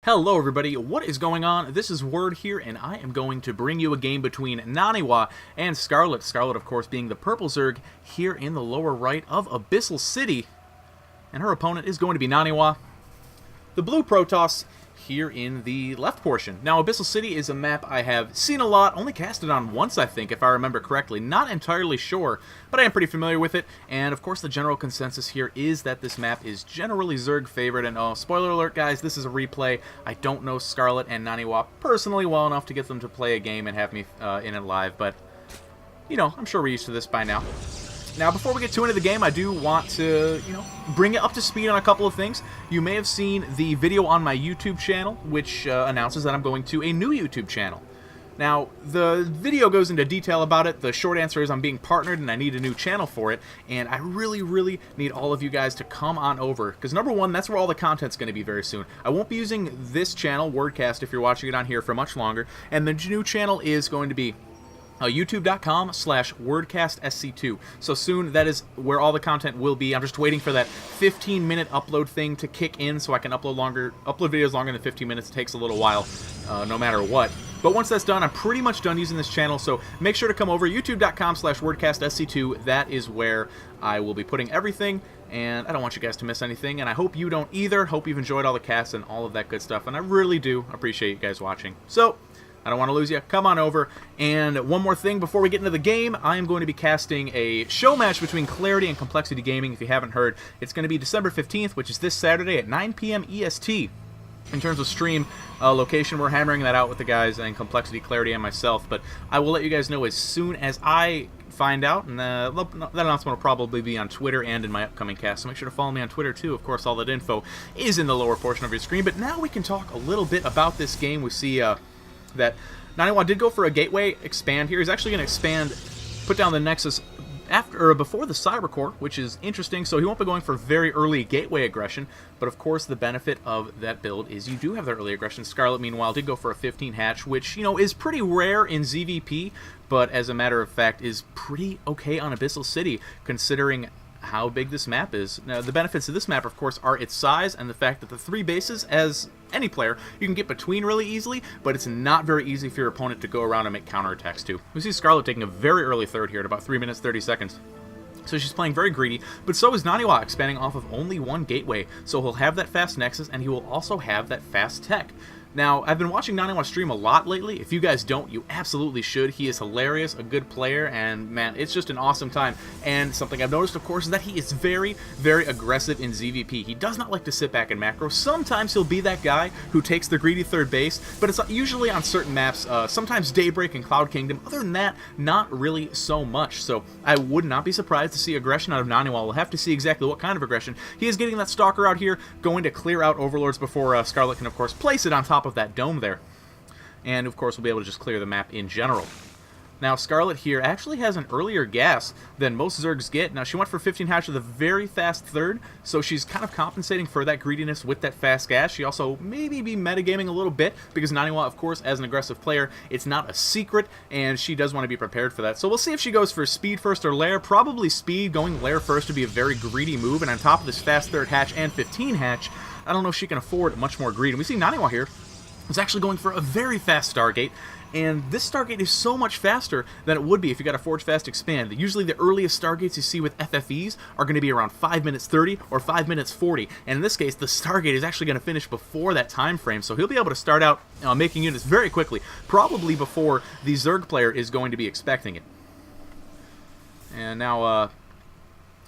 Hello everybody, what is going on? This is Word here, and I am going to bring you a game between NaNiwa and Scarlett. Scarlett, of course, being the purple Zerg here in the lower right of Abyssal City. And her opponent is going to be NaNiwa, the blue Protoss, here in the left portion. Now, Abyssal City is a map I have seen a lot, only casted on once, I think, if I remember correctly. Not entirely sure, but I am pretty familiar with it. And, of course, the general consensus here is that this map is generally Zerg favored. And, oh, spoiler alert, guys, this is a replay. I don't know Scarlett and NaNiwa personally well enough to get them to play a game and have me in it live, but, you know, I'm sure we're used to this by now. Now, before we get too into the game, I do want to, bring it up to speed on a couple of things. You may have seen the video on my YouTube channel, which announces that I'm going to a new YouTube channel. Now, the video goes into detail about it. The short answer is I'm being partnered and I need a new channel for it, and I really need all of you guys to come on over, because number one, that's where all the content's going to be very soon. I won't be using this channel, Wordcast, if you're watching it on here, for much longer, and the new channel is going to be youtube.com/wordcastsc2. So soon, that is where all the content will be. I'm just waiting for that 15-minute upload thing to kick in so I can upload videos longer than 15 minutes. It takes a little while, no matter what. But once that's done, I'm pretty much done using this channel, so make sure to come over, youtube.com/wordcastsc2. That is where I will be putting everything, and I don't want you guys to miss anything, and I hope you don't either. Hope you've enjoyed all the casts and all of that good stuff, and I really do appreciate you guys watching. So, I don't want to lose you. Come on over. And one more thing before we get into the game, I am going to be casting a show match between Clarity and Complexity Gaming. If you haven't heard, it's going to be December 15th, which is this Saturday at 9 p.m. EST. In terms of stream location, we're hammering that out with the guys and Complexity, Clarity, and myself. But I will let you guys know as soon as I find out, and that announcement will probably be on Twitter and in my upcoming cast, so make sure to follow me on Twitter too. Of course, all that info is in the lower portion of your screen. But now we can talk a little bit about this game. We see that NaNiwa did go for a gateway expand here. He's actually going to expand, put down the Nexus after or before the Cyber Core, which is interesting. So he won't be going for very early gateway aggression, but of course the benefit of that build is you do have that early aggression. Scarlett, meanwhile, did go for a 15 hatch, which, is pretty rare in ZVP, but as a matter of fact is pretty okay on Abyssal City, considering how big this map is. Now, the benefits of this map, of course, are its size and the fact that the 3 bases, as any player, you can get between really easily, but it's not very easy for your opponent to go around and make counterattacks too. We see Scarlett taking a very early third here at about 3 minutes 30 seconds. So she's playing very greedy, but so is NaNiwa, expanding off of only one gateway. So he'll have that fast Nexus, and he will also have that fast tech. Now, I've been watching NaNiwa stream a lot lately. If you guys don't, you absolutely should. He is hilarious, a good player, and man, it's just an awesome time. And something I've noticed, of course, is that he is very aggressive in ZVP. He does not like to sit back and macro. Sometimes he'll be that guy who takes the greedy third base, but it's usually on certain maps, sometimes Daybreak and Cloud Kingdom. Other than that, not really so much. So I would not be surprised to see aggression out of NaNiwa. We'll have to see exactly what kind of aggression. He is getting that Stalker out here, going to clear out Overlords before Scarlett can, of course, place it on top of that dome there. And of course we'll be able to just clear the map in general. Now Scarlett here actually has an earlier gas than most Zergs get. Now she went for 15 hatch with a very fast third, so she's kind of compensating for that greediness with that fast gas. She also maybe be metagaming a little bit, because NaNiwa, of course, as an aggressive player, it's not a secret, and she does want to be prepared for that. So we'll see if she goes for speed first or lair. Probably speed. Going lair first would be a very greedy move, and on top of this fast third hatch and 15 hatch, I don't know if she can afford much more greed. And we see NaNiwa here is actually going for a very fast Stargate, and this Stargate is so much faster than it would be if you got a Forge Fast Expand. Usually the earliest Stargates you see with FFEs are going to be around 5 minutes 30 or 5 minutes 40, and in this case the Stargate is actually going to finish before that time frame, so he'll be able to start out making units very quickly, probably before the Zerg player is going to be expecting it. And now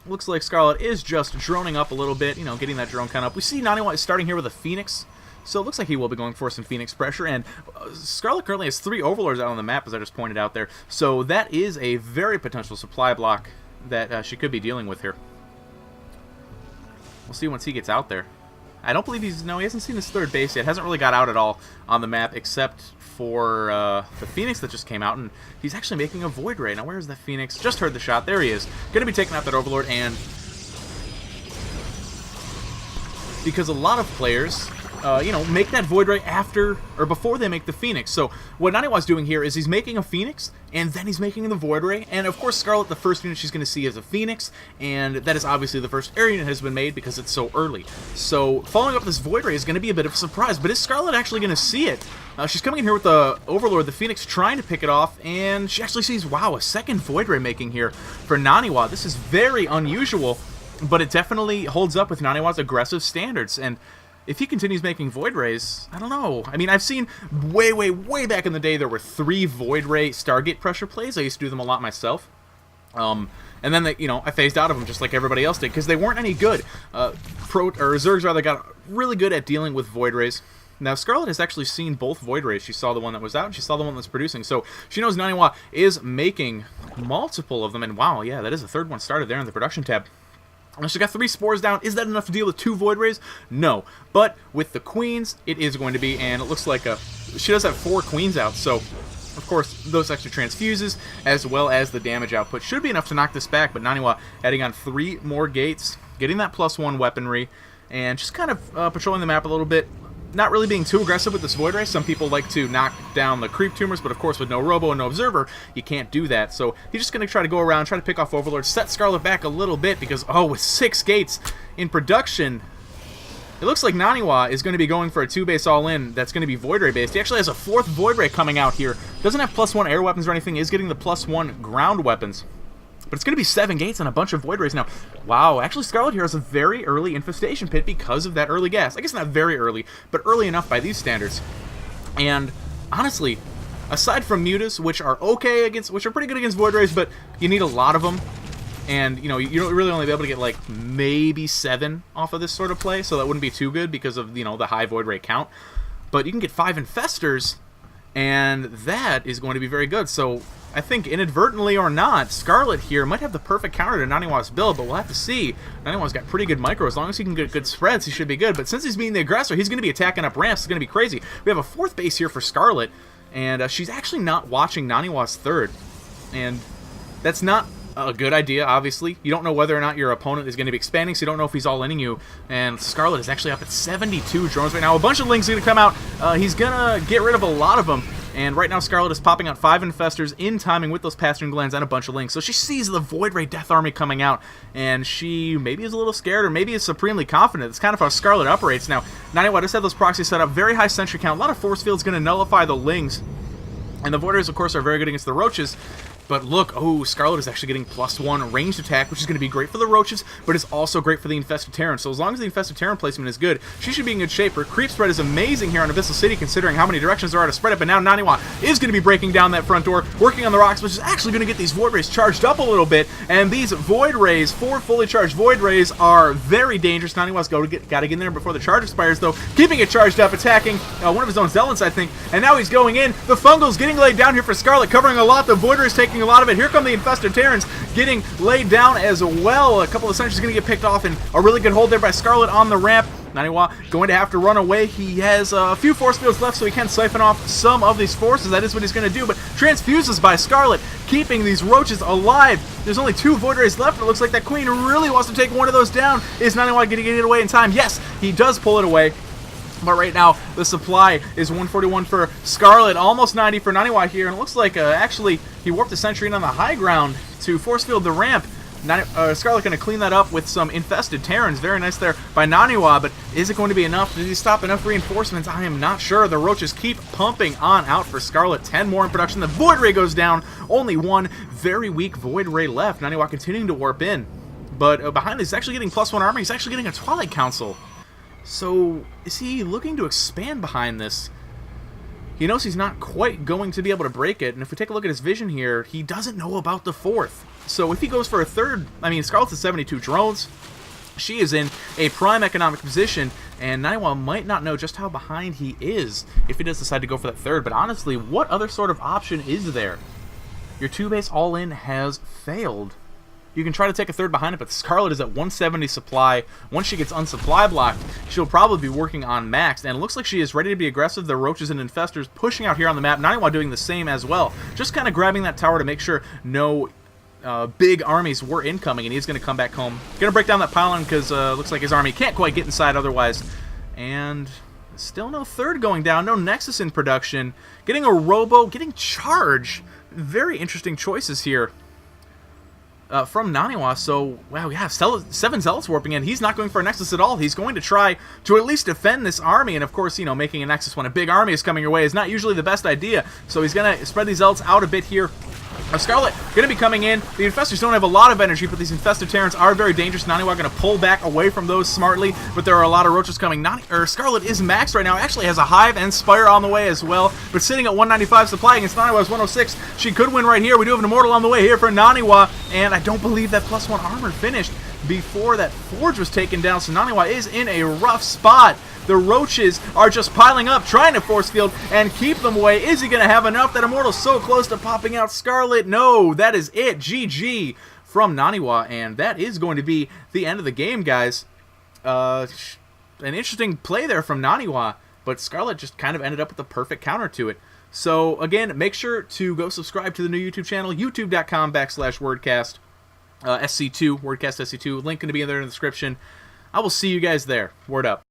looks like Scarlett is just droning up a little bit, getting that drone count up. We see NaNiwa is starting here with a Phoenix, so it looks like he will be going for some Phoenix pressure, and Scarlett currently has 3 Overlords out on the map, as I just pointed out there, so that is a very potential supply block that she could be dealing with here. We'll see once he gets out there. I don't believe he hasn't seen his third base yet, hasn't really got out at all on the map, except for the Phoenix that just came out, and he's actually making a Void Ray. Now, where's the Phoenix? Just heard the shot. There he is. Going to be taking out that Overlord, and because a lot of players you know, make that Void Ray after or before they make the Phoenix. So what NaNiwa's doing here is he's making a Phoenix, and then he's making the Void Ray. And of course, Scarlett, the first unit she's going to see is a Phoenix, and that is obviously the first air unit has been made because it's so early. So following up this Void Ray is going to be a bit of a surprise, but is Scarlett actually going to see it? She's coming in here with the Overlord, the Phoenix, trying to pick it off, and she actually sees, wow, a second Void Ray making here for NaNiwa. This is very unusual, but it definitely holds up with NaNiwa's aggressive standards. And if he continues making Void Rays, I don't know. I mean, I've seen way back in the day there were 3 Void Ray Stargate pressure plays. I used to do them a lot myself. And then, you know, I phased out of them just like everybody else did because they weren't any good. Zergs rather got really good at dealing with Void Rays. Now, Scarlett has actually seen both Void Rays. She saw the one that was out, and she saw the one that's producing. So she knows NaNiwa is making multiple of them. And wow, yeah, that is the third one started there in the production tab. She got 3 spores down. Is that enough to deal with 2 Void Rays? No. But with the Queens, it is going to be, and it looks like she does have 4 Queens out, so of course those extra transfuses as well as the damage output should be enough to knock this back. But NaNiwa adding on 3 more gates, getting that +1 weaponry, and just kind of patrolling the map a little bit. Not really being too aggressive with this Void Ray. Some people like to knock down the creep tumors, but of course with no Robo and no Observer, you can't do that. So he's just going to try to go around, try to pick off Overlord, set Scarlett back a little bit because, oh, with 6 gates in production, it looks like NaNiwa is going to be going for a 2-base all-in that's going to be Void Ray based. He actually has a 4th Void Ray coming out here. Doesn't have +1 air weapons or anything, is getting the +1 ground weapons. But it's going to be 7 gates and a bunch of Void Rays now. Wow, actually Scarlett here has a very early infestation pit because of that early gas. I guess not very early, but early enough by these standards. And honestly, aside from Mutas, which are okay against, which are pretty good against Void Rays, but you need a lot of them. And, you know, you don't really only be able to get like maybe 7 off of this sort of play, so that wouldn't be too good because of, you know, the high Void Ray count. But you can get 5 Infestors, and that is going to be very good. So I think inadvertently or not, Scarlett here might have the perfect counter to NaNiwa's build, but we'll have to see. NaNiwa's got pretty good micro. As long as he can get good spreads, he should be good. But since he's being the aggressor, he's going to be attacking up ramps. It's going to be crazy. We have a 4th base here for Scarlett, and she's actually not watching NaNiwa's 3rd. And that's not a good idea, obviously. You don't know whether or not your opponent is going to be expanding, so you don't know if he's all-inning you. And Scarlett is actually up at 72 drones right now. A bunch of Lings are going to come out. He's going to get rid of a lot of them. And right now, Scarlett is popping out 5 Infestors in timing with those Pastoring Glands and a bunch of Lings. So she sees the Void Ray Death Army coming out, and she maybe is a little scared, or maybe is supremely confident. It's kind of how Scarlett operates. Now, NaNiwa does have those proxies set up. Very high sentry count. A lot of force fields going to nullify the Lings. And the Void Rays, of course, are very good against the Roaches. But look, oh, Scarlett is actually getting +1 ranged attack, which is going to be great for the Roaches, but it's also great for the Infested Terran. So as long as the Infested Terran placement is good, she should be in good shape. Her creep spread is amazing here on Abyssal City, considering how many directions there are to spread it. But now NaNiwa is going to be breaking down that front door, working on the rocks, which is actually going to get these Void Rays charged up a little bit. And these Void Rays, 4 fully charged Void Rays, are very dangerous. NaNiwa's got to get in there before the charge expires, though, keeping it charged up, attacking one of his own Zealots, I think. And now he's going in. The Fungal's getting laid down here for Scarlett, covering a lot. The Void Rays taking a lot of it. Here come the Infested Terrans getting laid down as well. A couple of sentries going to get picked off, and a really good hold there by Scarlett on the ramp. NaNiwa going to have to run away. He has a few force fields left, so he can siphon off some of these forces. That is what he's going to do, but transfuses by Scarlett, keeping these Roaches alive. There's only 2 Void Rays left, and it looks like that Queen really wants to take one of those down. Is NaNiwa going to get it away in time? Yes, he does pull it away. But right now, the supply is 141 for Scarlett, almost 90 for NaNiwa here, and it looks like actually he warped the sentry in on the high ground to force field the ramp. Scarlett going to clean that up with some Infested Terrans. Very nice there by NaNiwa, but is it going to be enough? Did he stop enough reinforcements? I am not sure. The Roaches keep pumping on out for Scarlett. 10 more in production. The Void Ray goes down. Only 1 very weak Void Ray left. NaNiwa continuing to warp in. But behind this, he's actually getting +1 armor. He's actually getting a Twilight Council. So, is he looking to expand behind this? He knows he's not quite going to be able to break it, and if we take a look at his vision here, he doesn't know about the 4th. So if he goes for a 3rd, I mean, Scarlett's at 72 drones. She is in a prime economic position, and NaNiwa might not know just how behind he is if he does decide to go for that 3rd. But honestly, what other sort of option is there? Your 2-base all-in has failed. You can try to take a 3rd behind it, but Scarlett is at 170 supply. Once she gets unsupply blocked, she'll probably be working on max. And it looks like she is ready to be aggressive. The Roaches and Infestors pushing out here on the map. NaNiwa doing the same as well. Just kind of grabbing that tower to make sure no big armies were incoming, and he's going to come back home. Going to break down that pylon because looks like his army can't quite get inside otherwise. And Still no third going down, no Nexus in production. Getting a Robo, getting Charge. Very interesting choices here from NaNiwa. So, wow, we have 7 Zealots warping in. He's not going for a Nexus at all. He's going to try to at least defend this army. And, of course, you know, making a Nexus when a big army is coming your way is not usually the best idea. So he's going to spread these Zealots out a bit here. Scarlett going to be coming in. The Infestors don't have a lot of energy, but these Infested Terrans are very dangerous. NaNiwa going to pull back away from those smartly, but there are a lot of Roaches coming. Scarlett is maxed right now. Actually has a Hive and Spire on the way as well, but sitting at 195 supply against NaNiwa's 106. She could win right here. We do have an Immortal on the way here for NaNiwa, and I don't believe that +1 armor finished before that Forge was taken down, so NaNiwa is in a rough spot. The Roaches are just piling up, trying to force field and keep them away. Is he going to have enough? That Immortal's so close to popping out. Scarlett, no, that is it. GG from NaNiwa, and that is going to be the end of the game, guys. An interesting play there from NaNiwa, but Scarlett just kind of ended up with the perfect counter to it. So, again, make sure to go subscribe to the new YouTube channel, youtube.com/wordcast, SC2, Wordcast SC2. Link going to be in there in the description. I will see you guys there. Word up.